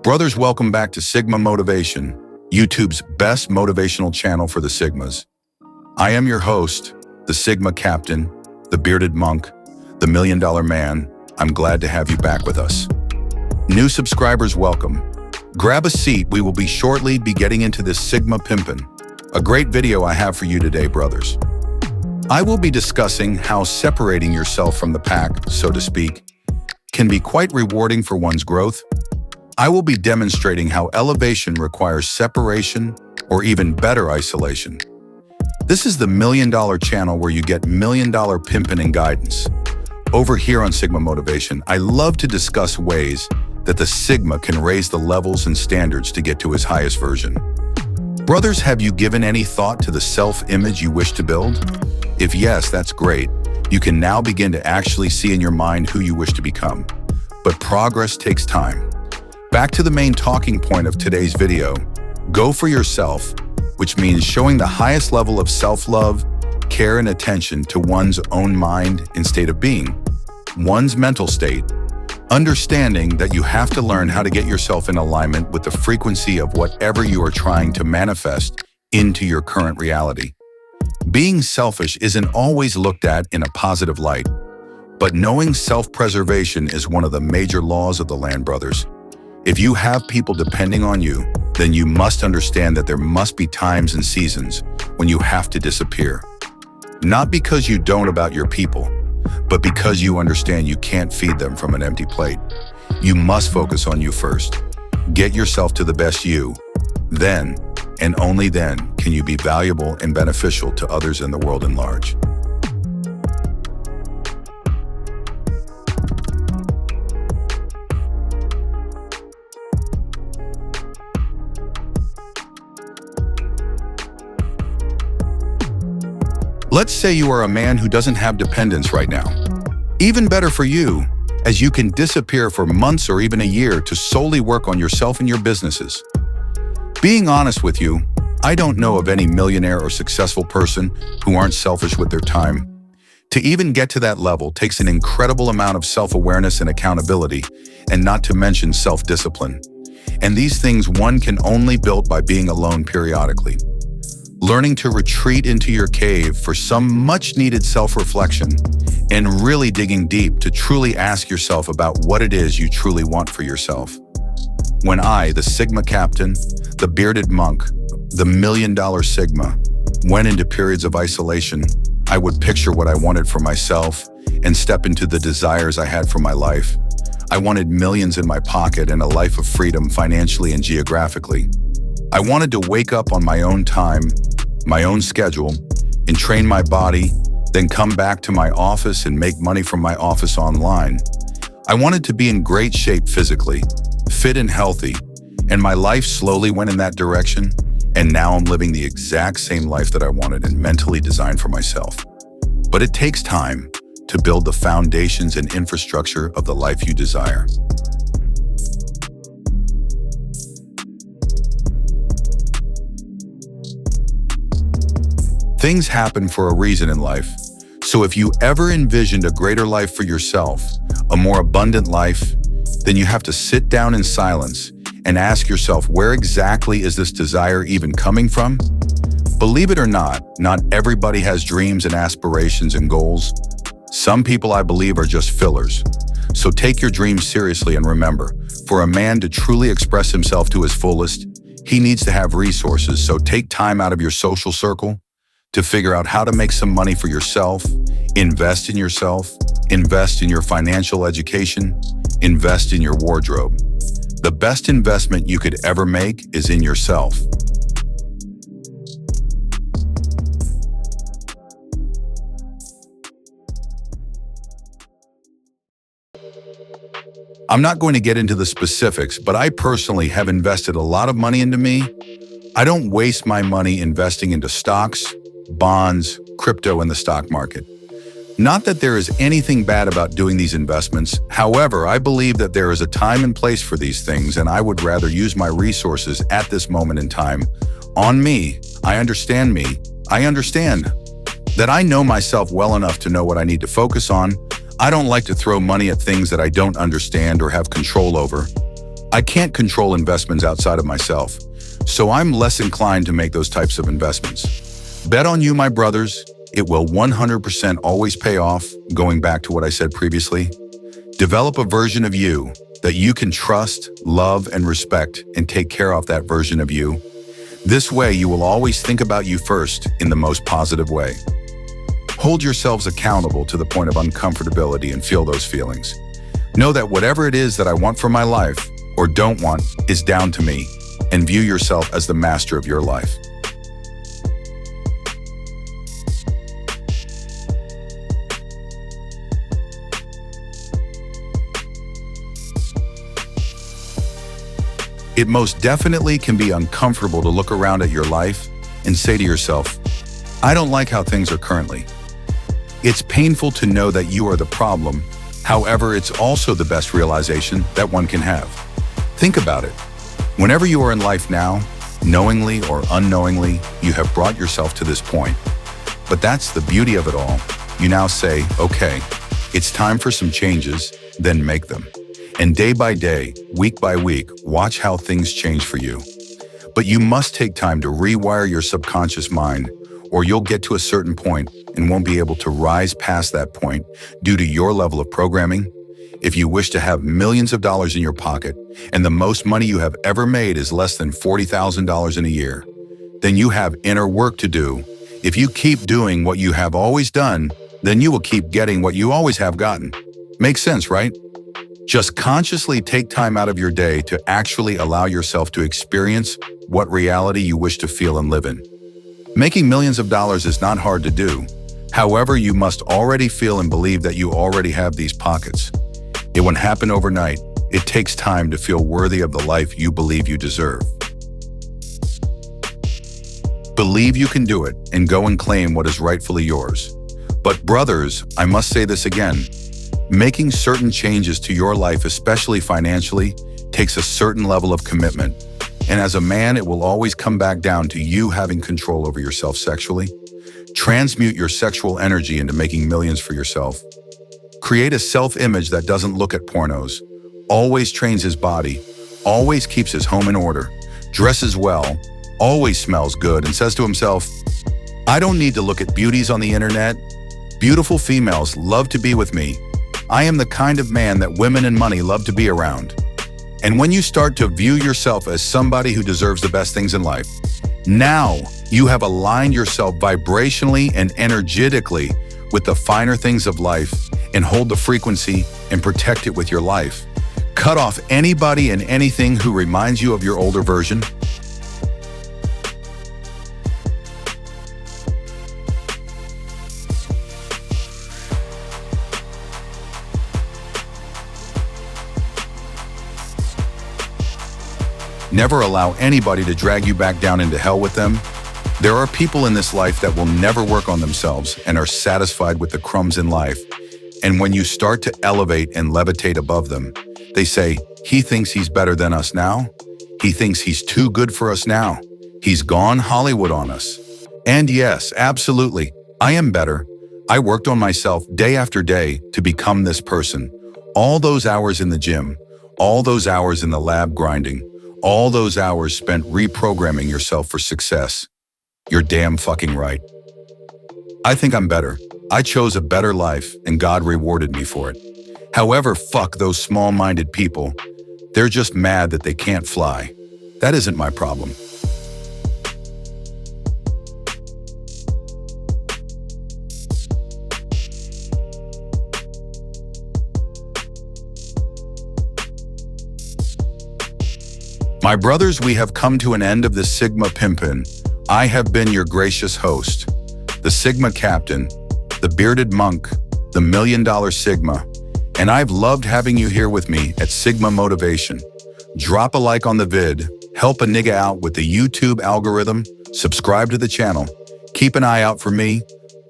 Brothers, welcome back to Sigma Motivation, YouTube's best motivational channel for the Sigmas. I am your host, the Sigma Captain, the Bearded Monk, the $1 Million Man. I'm glad to have you back with us. New subscribers, welcome. Grab a seat, we will be shortly getting into this Sigma Pimpin', a great video I have for you today, brothers. I will be discussing how separating yourself from the pack, so to speak, can be quite rewarding for one's growth. I will be demonstrating how elevation requires separation or even better isolation. This is the $1 Million channel where you get $1 Million pimpin' and guidance. Over here on Sigma Motivation, I love to discuss ways that the Sigma can raise the levels and standards to get to his highest version. Brothers, have you given any thought to the self-image you wish to build? If yes, that's great. You can now begin to actually see in your mind who you wish to become. But progress takes time. Back to the main talking point of today's video, go for yourself, which means showing the highest level of self-love, care, and attention to one's own mind and state of being, one's mental state, understanding that you have to learn how to get yourself in alignment with the frequency of whatever you are trying to manifest into your current reality. Being selfish isn't always looked at in a positive light, but knowing self-preservation is one of the major laws of the land, brothers. If you have people depending on you, then you must understand that there must be times and seasons when you have to disappear. Not because you don't about your people, but because you understand you can't feed them from an empty plate. You must focus on you first. Get yourself to the best you. Then, and only then, can you be valuable and beneficial to others in the world at large. Let's say you are a man who doesn't have dependents right now. Even better for you, as you can disappear for months or even a year to solely work on yourself and your businesses. Being honest with you, I don't know of any millionaire or successful person who aren't selfish with their time. To even get to that level takes an incredible amount of self-awareness and accountability, and not to mention self-discipline. And these things one can only build by being alone periodically. Learning to retreat into your cave for some much-needed self-reflection and really digging deep to truly ask yourself about what it is you truly want for yourself. When I, the Sigma Captain, the Bearded Monk, the $1 Million Sigma, went into periods of isolation, I would picture what I wanted for myself and step into the desires I had for my life. I wanted millions in my pocket and a life of freedom financially and geographically. I wanted to wake up on my own time, my own schedule, and train my body, then come back to my office and make money from my office online. I wanted to be in great shape physically, fit and healthy, and my life slowly went in that direction, and now I'm living the exact same life that I wanted and mentally designed for myself. But it takes time to build the foundations and infrastructure of the life you desire. Things happen for a reason in life. So if you ever envisioned a greater life for yourself, a more abundant life, then you have to sit down in silence and ask yourself, where exactly is this desire even coming from? Believe it or not everybody has dreams and aspirations and goals. Some people, I believe, are just fillers. So take your dreams seriously and remember, for a man to truly express himself to his fullest, he needs to have resources. So take time out of your social circle to figure out how to make some money for yourself, invest in yourself, invest in your financial education, invest in your wardrobe. The best investment you could ever make is in yourself. I'm not going to get into the specifics, but I personally have invested a lot of money into me. I don't waste my money investing into stocks, bonds, crypto, and the stock market. Not that there is anything bad about doing these investments. However, I believe that there is a time and place for these things, and I would rather use my resources at this moment in time on me. I understand that I know myself well enough to know what I need to focus on. I don't like to throw money at things that I don't understand or have control over. I can't control investments outside of myself, so I'm less inclined to make those types of investments. Bet on you, my brothers. It will 100% always pay off, going back to what I said previously. Develop a version of you that you can trust, love, and respect, and take care of that version of you. This way, you will always think about you first in the most positive way. Hold yourselves accountable to the point of uncomfortability and feel those feelings. Know that whatever it is that I want for my life, or don't want, is down to me, and view yourself as the master of your life. It most definitely can be uncomfortable to look around at your life and say to yourself, I don't like how things are currently. It's painful to know that you are the problem. However, it's also the best realization that one can have. Think about it. Whenever you are in life now, knowingly or unknowingly, you have brought yourself to this point. But that's the beauty of it all. You now say, okay, it's time for some changes, then make them. And day by day, week by week, watch how things change for you. But you must take time to rewire your subconscious mind, or you'll get to a certain point and won't be able to rise past that point due to your level of programming. If you wish to have millions of dollars in your pocket and the most money you have ever made is less than $40,000 in a year, then you have inner work to do. If you keep doing what you have always done, then you will keep getting what you always have gotten. Makes sense, right? Just consciously take time out of your day to actually allow yourself to experience what reality you wish to feel and live in. Making millions of dollars is not hard to do. However, you must already feel and believe that you already have these pockets. It won't happen overnight. It takes time to feel worthy of the life you believe you deserve. Believe you can do it and go and claim what is rightfully yours. But brothers, I must say this again. Making certain changes to your life, especially financially, takes a certain level of commitment. And as a man, it will always come back down to you having control over yourself sexually. Transmute your sexual energy into making millions for yourself. Create a self-image that doesn't look at pornos, always trains his body, always keeps his home in order, dresses well, always smells good, and says to himself, I don't need to look at beauties on the internet. Beautiful females love to be with me. I am the kind of man that women and money love to be around. And when you start to view yourself as somebody who deserves the best things in life, now you have aligned yourself vibrationally and energetically with the finer things of life and hold the frequency and protect it with your life. Cut off anybody and anything who reminds you of your older version. Never allow anybody to drag you back down into hell with them. There are people in this life that will never work on themselves and are satisfied with the crumbs in life. And when you start to elevate and levitate above them, they say, he thinks he's better than us now. He thinks he's too good for us now. He's gone Hollywood on us. And yes, absolutely, I am better. I worked on myself day after day to become this person. All those hours in the gym, all those hours in the lab grinding, all those hours spent reprogramming yourself for success. You're damn fucking right. I think I'm better. I chose a better life and God rewarded me for it. However, fuck those small-minded people. They're just mad that they can't fly. That isn't my problem. My brothers, we have come to an end of the Sigma Pimpin'. I have been your gracious host, the Sigma Captain, the Bearded Monk, the $1 Million Sigma, and I've loved having you here with me at Sigma Motivation. Drop a like on the vid, help a nigga out with the YouTube algorithm, subscribe to the channel, keep an eye out for me.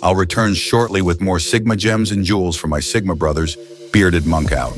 I'll return shortly with more Sigma gems and jewels for my Sigma brothers. Bearded Monk out.